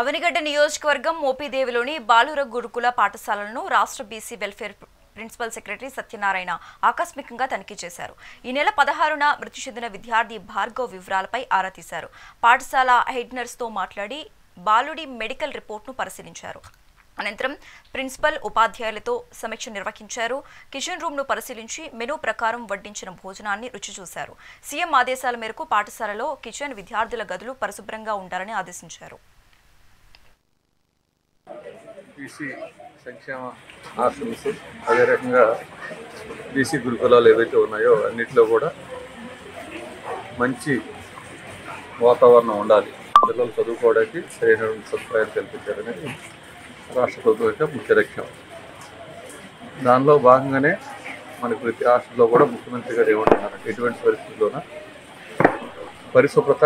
అవనిగడ్డ నియోజకవర్గం మోపిదేవిలోని బాలుర గురుకుల పాఠశాలను రాష్ట్ర BC welfare principal secretary Satyanarayana ఆకస్మికంగా తనిఖీ చేశారు. ఈ నెల 16న మృతి చెందిన విద్యార్థి భార్గవ్ వివరాలపై ఆరా తీశారు. పాఠశాల హెడ్ నర్స్తో మాట్లాడి బాలుడి మెడికల్ రిపోర్ట్ను పరిశీలించారు. అనంతరం ప్రిన్సిపల్ ఉపాధ్యాయులతో సమీక్ష నిర్వహించారు. కిచెన్ రూమ్ను పరిశీలించి మెనూ ప్రకారం వడ్డించిన భోజనాన్ని రుచి చూశారు. సీఎం ఆదేశాల మేరకు పాఠశాలలో కిచెన్, విద్యార్థుల గదులు పరిశుభ్రంగా ఉండాలని ఆదేశించారు. బీసీ సంక్షేమ హాస్టల్స్ అదే రకంగా బీసీ గురుకులాలు ఏవైతే ఉన్నాయో అన్నింటిలో కూడా మంచి వాతావరణం ఉండాలి, పిల్లలు చదువుకోవడానికి సరైనటువంటి సదుపాయాలు కల్పించాలనేది రాష్ట్ర ప్రభుత్వం యొక్క ముఖ్య లక్ష్యం. దానిలో భాగంగానే మనకి ప్రతి హాస్టల్లో కూడా ముఖ్యమంత్రి గారు ఏమంటున్నారంటే ఎటువంటి పరిస్థితుల్లోన పరిశుభ్రత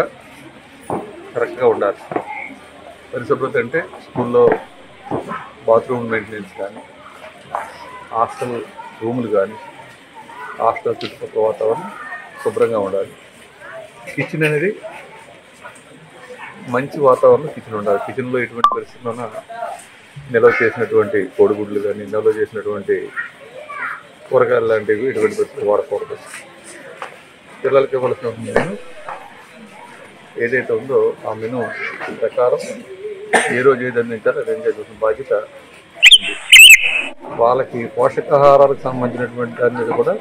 కరెక్ట్గా ఉండాలి. పరిశుభ్రత అంటే స్కూల్లో బాత్రూమ్ మెయింటెనెన్స్ కానీ, హాస్టల్ రూములు కానీ, హాస్టల్ చుట్టుపక్కల వాతావరణం శుభ్రంగా ఉండాలి. కిచెన్ అనేది మంచి వాతావరణం కిచెన్ ఉండాలి. కిచెన్లో ఎటువంటి పరిస్థితుల్లోన నిల్వ చేసినటువంటి కోడిగుడ్లు కానీ, నిల్వ చేసినటువంటి కూరగాయలు లాంటివి ఎటువంటి పరిస్థితులు వాడకూడదు. పిల్లలకి ఇవ్వాల్సిన మెను ఏదైతే ఉందో ఆ మెను ప్రకారం ఏ రోజు ఏది అందించాలో అది అందించాల్సిన బాధ్యత ఉంది. వాళ్ళకి పోషకాహారాలకు సంబంధించినటువంటి దాని మీద కూడా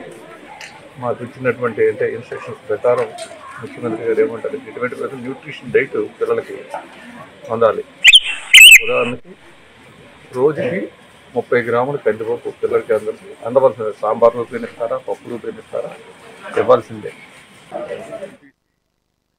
మాకు ఇచ్చినటువంటి అంటే ఇన్స్ట్రక్షన్స్ ప్రకారం ముఖ్యమంత్రి గారు ఏమంటారు, ఇటువంటి ప్రతి న్యూట్రిషన్ డైట్ పిల్లలకి అందాలి. ఉదాహరణకి రోజుకి 30 గ్రాముల కందిపప్పు పిల్లలకి అందవలసిందే. సాంబార్ రూపీనిస్తారా, పప్పు రూపీనిస్తారా, ఇవ్వాల్సిందే.